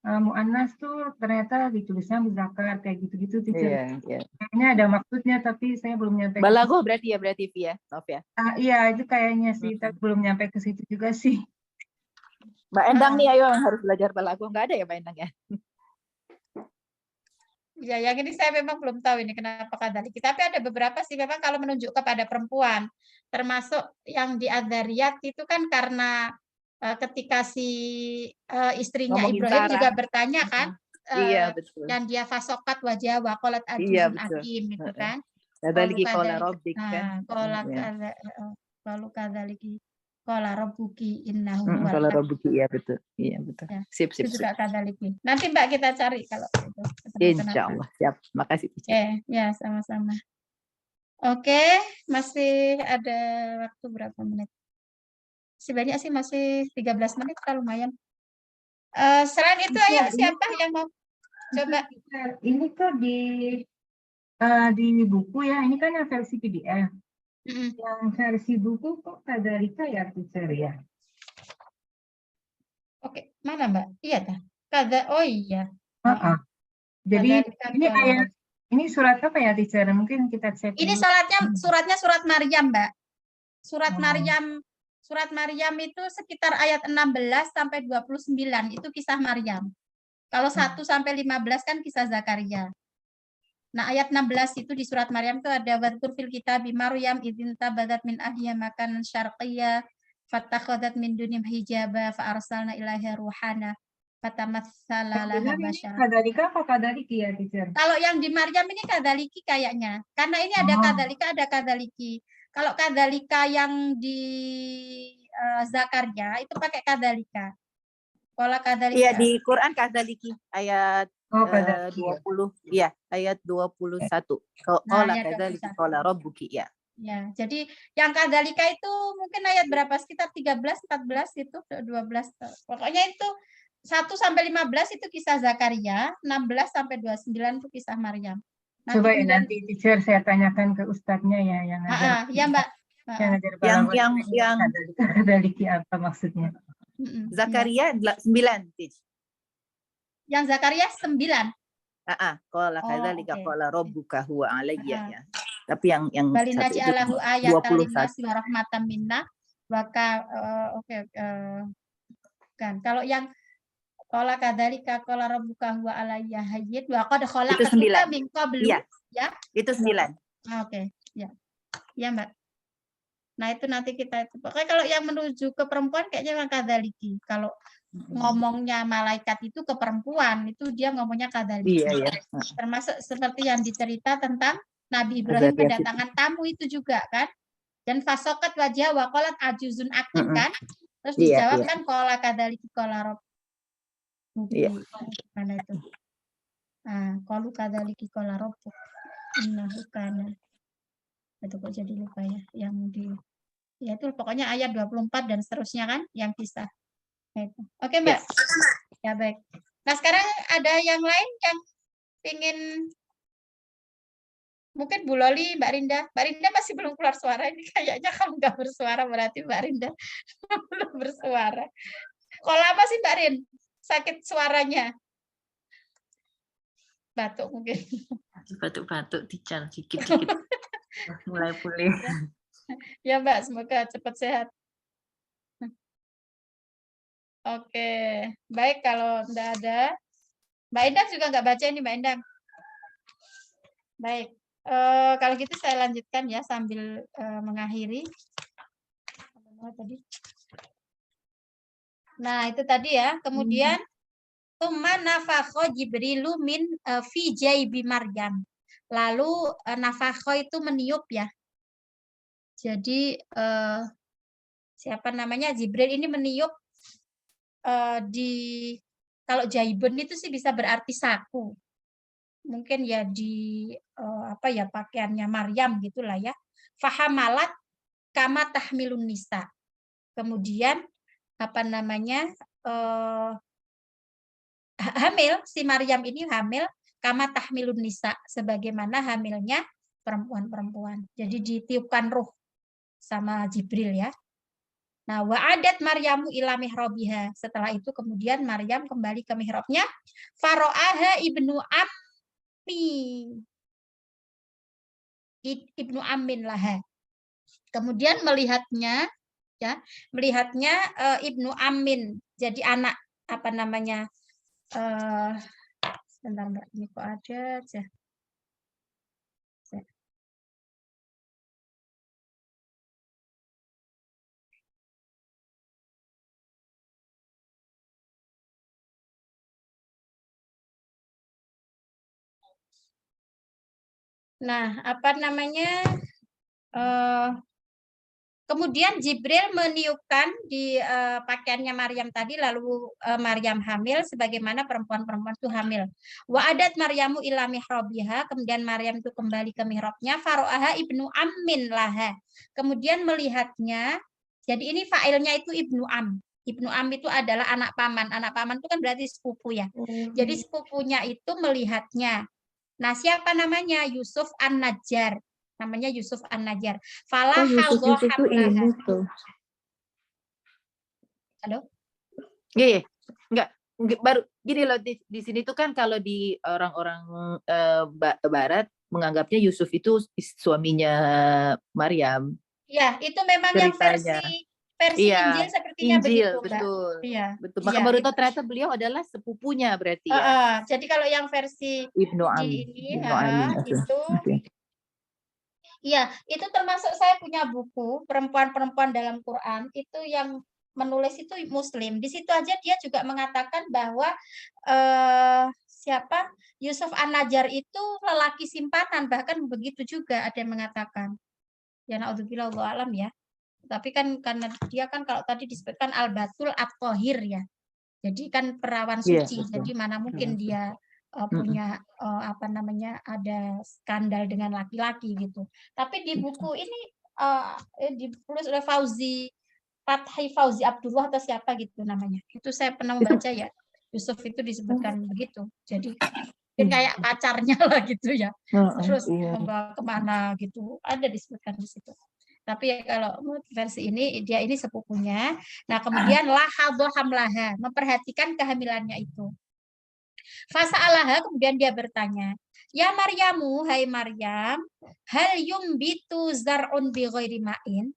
mu'annas tuh ternyata ditulisnya muzakkar kayak gitu-gitu, teacher. Kayaknya ada maksudnya, tapi saya belum nyampe. Balaghah berarti ya, maaf ya. Iya, itu kayaknya sih, tapi belum nyampe ke situ juga sih. Mbak Endang nih, ayo yang harus belajar balaghah. Nggak ada ya Mbak Endang ya? Ya, yang ini saya memang belum tahu ini kenapa kadzalika. Tapi ada beberapa sih memang kalau menunjuk kepada perempuan, termasuk yang di Adzariyat itu kan karena ketika si istrinya Ngomongin Ibrahim Sarah juga bertanya kan, iya betul. dan dia fasokat wajah waqalat Iya ajuzun betul. akim itu kan. Kadzalika qala Kadzalika. rabbik kan. Qalu kadzalika qala rabbuki innahu huwal Kalau haq. rabbuki iya betul. Iya betul. Ya, Sip. itu juga kadzalika. Nanti Mbak kita cari kalau itu. Insya Allah siap. Makasih. Ya, sama-sama. Oke, masih ada waktu berapa menit? Masih banyak sih, masih 13 menit, kalau lumayan. Selain itu, ayo siapa yang mau coba? Ini tuh di buku ya, ini kan yang versi PDF. Yang versi buku kok kadzalika ya, teacher ya? Oke, mana Mbak? Iya dah. Oh iya. Jadi ini surat apa ya, teacher? Mungkin kita cek. Ini suratnya surat Maryam, Mbak. Surat Maryam itu sekitar ayat 16 sampai 29 itu kisah Maryam. Kalau 1 sampai 15 kan kisah Zakaria. Nah, ayat 16 itu di surat Maryam itu ada wadkur fil kitabi Maryam idzin tabadat min ahliha makanan syarqiyya fatakhadat min dunim hijaba fa arsalna ilaiha ruhana fatamatsala laha basyara. Kadzalika apa kadzaliki ya, teacher? Kalau yang di Maryam ini kadzaliki kayaknya. Karena ini ada kadzalika, ada kadzaliki. Kalau kadzalika yang di Zakaria itu pakai kadzalika. Kalau kadzalika. Iya, di Quran kadzaliki ayat 20, ya ayat 21. Qala kadzalika qala rabbuki ya. Ya, jadi yang kadzalika itu mungkin ayat berapa? Sekitar 13, 14 itu 12. Pokoknya itu 1 sampai 15 itu kisah Zakaria, 16 sampai 29 itu kisah Maryam. Coba ya nanti teacher saya tanyakan ke ustadznya ya yang ada. Ya, Mbak. Yang kadzaliki apa maksudnya? Zakaria 9, teach. Yang Zakaria 9. Qala kadzalika qala rabbuka huwa alayya ya. Tapi yang Balinaji alahu ayat 21 warahmatan minna kan. Kalau yang qala kadzalika qala rabbuka huwa alayya hayyin wa qad khalaqaka min qablu ya. Itu 9. Oke, ya. Ya, Mbak. Nah, itu nanti kita pokoknya kalau yang menuju ke perempuan kayaknya memang kadzaliki. Kalau ngomongnya malaikat itu ke perempuan, itu dia ngomongnya kadzaliki. Iya. Termasuk seperti yang dicerita tentang Nabi Ibrahim kedatangan tamu itu juga kan. Dan fasokat wajah waqalat ajuzun akim kan. Terus dijawab kan qala kadzaliki qala rabb. Mana itu? Qalu kadzaliki qala rabbuk innahu kana. Itu kok jadi lupa ya yang di ya itu pokoknya ayat 24 dan seterusnya kan yang kisah. Nah, itu. Oke, Mbak. Ya, baik. Nah, sekarang ada yang lain yang ingin mungkin Bu Loli, Mbak Rinda. Mbak Rinda masih belum keluar suara ini kayaknya kalau nggak bersuara berarti Mbak Rinda belum bersuara. Kalau apa sih Mbak Rin? Sakit suaranya? Batuk mungkin. Batuk-batuk dikit dikit. Mulai pulih. Ya Mbak, semoga cepat sehat. Oke, baik kalau enggak ada. Mbak Endang juga nggak baca ini Mbak Endang. Baik, kalau gitu saya lanjutkan ya sambil mengakhiri. Nah itu tadi ya. Kemudian Tsumma nafakha Jibrilu min fi jaibi Maryam. Lalu nafakha itu meniup ya. Jadi siapa namanya Jibril ini meniup kalau jaibun itu sih bisa berarti saku. Mungkin ya di pakaiannya Maryam gitulah ya. Fahamalat kama tahmilun nisa. Kemudian hamil si Maryam ini hamil kama tahmilun nisa sebagaimana hamilnya perempuan-perempuan. Jadi ditiupkan ruh sama Jibril ya. Nah, wa'adat Maryamu ila mihrabiha. Setelah itu kemudian Maryam kembali ke mihrabnya. Faro'aha ibnu ammi. Ibnu ammin laha. Kemudian melihatnya ibnu ammin. Jadi anak apa namanya? Sebentar Mbak, ini kok ada aja. Nah, apa namanya? Kemudian Jibril meniupkan di pakaiannya Maryam tadi, lalu Maryam hamil sebagaimana perempuan-perempuan itu hamil. Wa adat Maryamu ila mihrabiha, kemudian Maryam itu kembali ke mihrabnya, faro'aha ibnu ammin laha. Kemudian melihatnya, jadi ini fa'ilnya itu ibnu am. Ibnu am itu adalah anak paman. Anak paman itu kan berarti sepupu ya. Jadi sepupunya itu melihatnya. Nah, siapa namanya? Yusuf An-Najjar. Namanya Yusuf An-Najjar. Falah Yusuf itu ini tuh. Halo? Iya, enggak baru gini loh, di sini tuh kan kalau di orang-orang barat menganggapnya Yusuf itu suaminya Maryam. Ya, itu memang ceritanya. Yang versi Injil sepertinya Injil, begitu, betul. Iya. Betul. Maka baru tahu ternyata beliau adalah sepupunya berarti ya. Jadi kalau yang versi Ibnu Amin itu iya, itu termasuk saya punya buku perempuan-perempuan dalam Quran itu yang menulis itu Muslim. Di situ aja dia juga mengatakan bahwa siapa Yusuf An-Najjar itu lelaki simpanan, bahkan begitu juga ada yang mengatakan. Ya naudzubillah wallahu alam ya. Tapi kan karena dia kan kalau tadi disebutkan al-batul at-thahir ya. Jadi kan perawan suci. Jadi mana mungkin dia punya apa namanya ada skandal dengan laki-laki gitu. Tapi di buku ini ditulis oleh Fathi Fauzi Abdullah atau siapa gitu namanya. Itu saya pernah membaca ya. Yusuf itu disebutkan begitu. Jadi kayak pacarnya lah gitu ya. Terus membawa kemana gitu. Ada disebutkan di situ. Tapi ya kalau versi ini dia ini sepupunya. Nah kemudian hamlaha, memperhatikan kehamilannya itu. Fasa'alaha, kemudian dia bertanya, ya Maryamu, hai Maryam, hal yumbitu zar'un bi ghairi ma'in?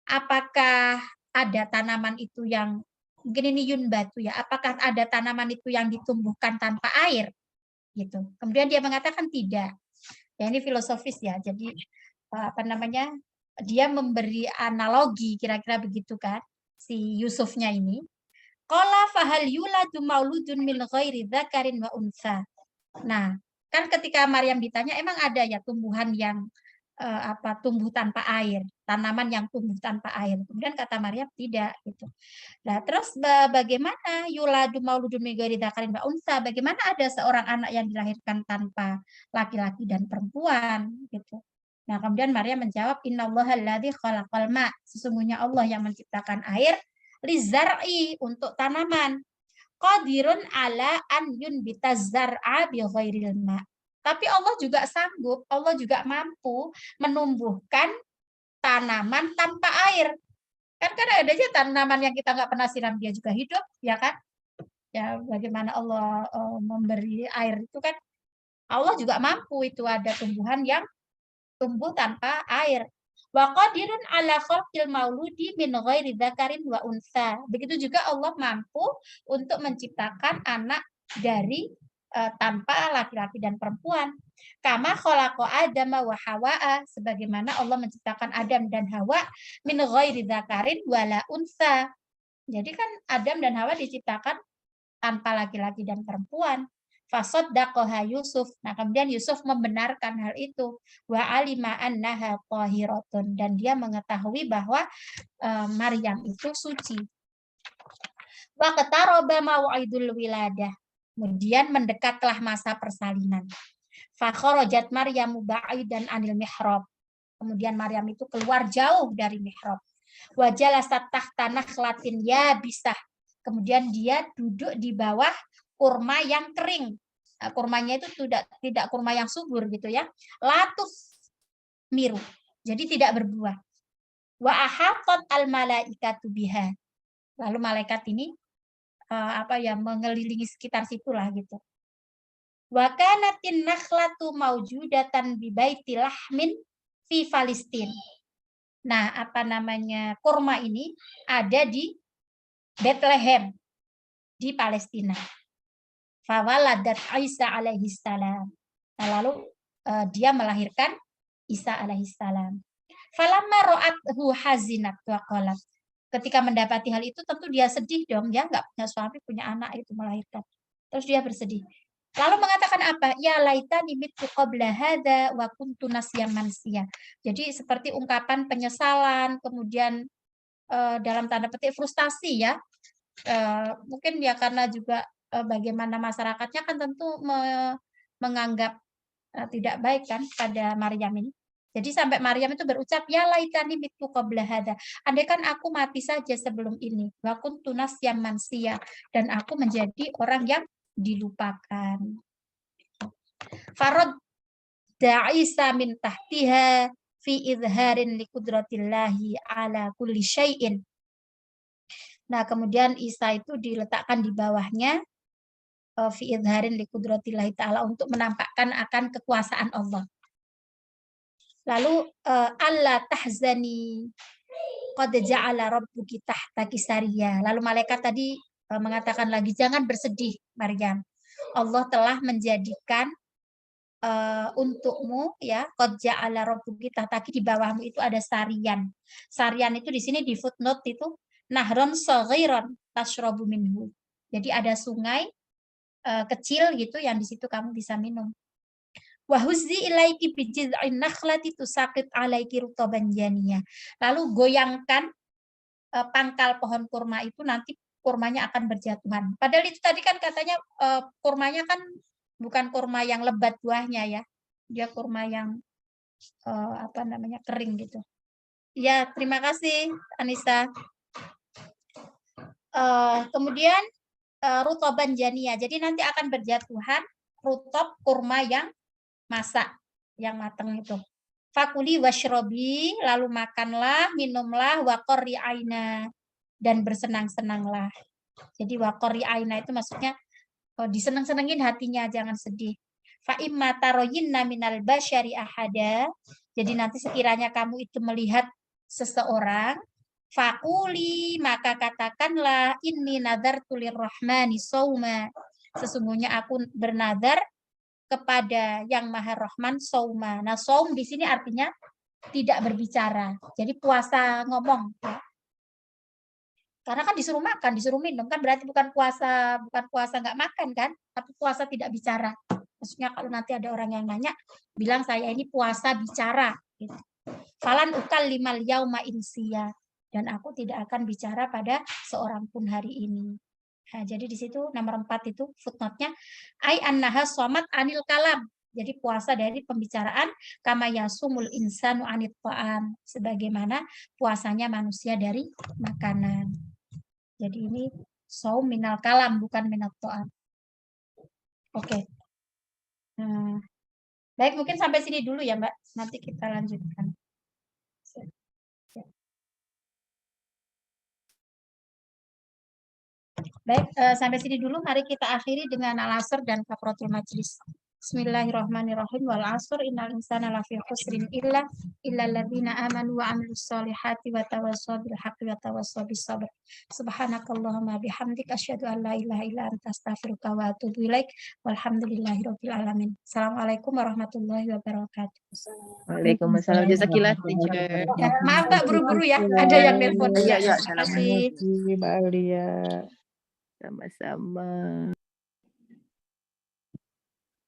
Apakah ada tanaman itu yang, mungkin ini yunbatu ya, apakah ada tanaman itu yang ditumbuhkan tanpa air? Gitu. Kemudian dia mengatakan tidak. Ya ini filosofis ya, jadi apa namanya, dia memberi analogi, kira-kira begitu kan, si Yusufnya ini. Qala fahal yuladu mauludun min ghairi dzakarin wa unsa. Nah, kan ketika Maryam ditanya emang ada ya tumbuhan yang tumbuh tanpa air, tanaman yang tumbuh tanpa air. Kemudian kata Maryam tidak gitu. Nah, terus bagaimana yuladu mauludun min ghairi dzakarin wa unsa? Bagaimana ada seorang anak yang dilahirkan tanpa laki-laki dan perempuan gitu. Nah, kemudian Maryam menjawab innallaha alladzi khalaqal ma. Sesungguhnya Allah yang menciptakan air lizar'i untuk tanaman. Qadirun ala an yunbita zar'a bi ghairil ma. Tapi Allah juga sanggup, Allah juga mampu menumbuhkan tanaman tanpa air. Kan ada aja tanaman yang kita nggak pernah siram dia juga hidup, ya kan? Ya bagaimana Allah memberi air itu kan Allah juga mampu, itu ada tumbuhan yang tumbuh tanpa air. Wa qadirun ala khalqil mauludi min ghairi dzakarin wa unsa. Begitu juga Allah mampu untuk menciptakan anak dari tanpa laki-laki dan perempuan. Kama khalaqa Adama wa Hawa, sebagaimana Allah menciptakan Adam dan Hawa min ghairi dzakarin wala unsa. Jadi kan Adam dan Hawa diciptakan tanpa laki-laki dan perempuan. Fasaddaqaha Yusuf. Nah, kemudian Yusuf membenarkan hal itu. Wa alima annaha tahiratun, dan dia mengetahui bahwa Maryam itu suci. Wa qataraba mau'idul wiladah. Kemudian mendekatlah masa persalinan. Fa kharajat Maryamu ba'idan anil mihrab. Kemudian Maryam itu keluar jauh dari mihrab. Wa jalasat tahta nakhlatin yabisah. Kemudian dia duduk di bawah kurma yang kering. kurmanya itu tidak kurma yang subur gitu ya. Latus miru. Jadi tidak berbuah. Wa ahatat al malaikatu biha. Lalu malaikat ini mengelilingi sekitar situlah gitu. Wa kanatin nakhlatu maujudatan bi baiti lahmin fi Palestina. Nah, kurma ini ada di Bethlehem di Palestina. Fawaladat Isa alaihi salam. Nah, lalu dia melahirkan Isa alaihi salam. Falamma ra'athu hazinat wa qalat. Ketika mendapati hal itu tentu dia sedih dong, dia enggak punya suami, punya anak itu melahirkan. Terus dia bersedih. Lalu mengatakan apa? Ya laitani mittu qabla hadza wa kuntu nasyan mansiya. Jadi seperti ungkapan penyesalan, kemudian dalam tanda petik frustasi ya. Mungkin ya karena juga bagaimana masyarakatnya kan tentu menganggap tidak baik kan pada Maryam ini. Jadi sampai Maryam itu berucap, ya laitani mittu qabla hadza. Andaikan aku mati saja sebelum ini. Wa kuntu nasyan mansiya, dan aku menjadi orang yang dilupakan. Farad Isa min tahtiha fi izharin liqudratillahi ala kulli syai'in. Nah, kemudian Isa itu diletakkan di bawahnya fi izharin liqudratillahi ta'ala untuk menampakkan akan kekuasaan Allah. Lalu alla tahzani qad ja'ala rabbuki tahtaki sariyya. Lalu malaikat tadi mengatakan lagi, jangan bersedih Maryam. Allah telah menjadikan untukmu ya qad ja'ala rabbuki tahtaki, di bawahmu itu ada sarian. Sarian itu di sini di footnote itu nahron saghiran tashrabu minhu. Jadi ada sungai kecil gitu yang di situ kamu bisa minum. Wa huzzi ilaiki bi jiz'in nakhlati tusaqit alaiki rutaban janiyah. Lalu goyangkan pangkal pohon kurma itu, nanti kurmanya akan berjatuhan. Padahal itu tadi kan katanya kurmanya kan bukan kurma yang lebat buahnya ya. Dia kurma yang kering gitu. Ya, terima kasih Anissa. Kemudian rutaban janiyah. Jadi nanti akan berjatuhan rutab kurma yang masak, yang matang itu. Fakuli washrobi, lalu makanlah, minumlah, waqarri aina, dan bersenang-senanglah. Jadi waqarri aina itu maksudnya disenang-senangin hatinya, jangan sedih. Fa imma taroyinna minal basyari ahada. Jadi nanti sekiranya kamu itu melihat seseorang, fakuli, maka katakanlah, inni nadartu lirrahmani sauma. Sesungguhnya aku bernadar kepada yang Maha Rahman sauma. Nah, saum di sini artinya tidak berbicara. Jadi puasa ngomong ya. Karena kan disuruh makan, disuruh minum, kan berarti bukan puasa nggak makan kan, tapi puasa tidak bicara. Maksudnya kalau nanti ada orang yang nanya, bilang saya ini puasa bicara gitu. Falan ukal limal yauma insiya, dan aku tidak akan bicara pada seorang pun hari ini. Nah, jadi di situ nomor 4 itu footnote-nya ai annaha shamat anil kalam. Jadi puasa dari pembicaraan, kama yasumul insanu anit ta'am, sebagaimana puasanya manusia dari makanan. Jadi ini shaum minal kalam, bukan minat ta'am. Oke. Nah, baik, mungkin sampai sini dulu ya Mbak. Nanti kita lanjutkan. Baik, sampai sini dulu. Mari kita akhiri dengan al-asr dan kafaratul majlis. Bismillahirrahmanirrahim. Wal 'asr innal insana lafi khusrin illa alladzina amanu wa 'amilus solihati wa tawassaw bil haqqi wa tawassaw bis sabr. Subhanakallahumma bihamdika asyhadu an la ilaha illa anta astaghfiruka wa atubu ilaik. Walhamdulillahirabbil alamin. Assalamualaikum warahmatullahi wabarakatuh. Waalaikumsalam. Jazakillah teacher. Maaf Mbak, buru-buru ya. Ada yang nelpon. Iya, Terima kasih. Mbak Aulia. Sama-sama.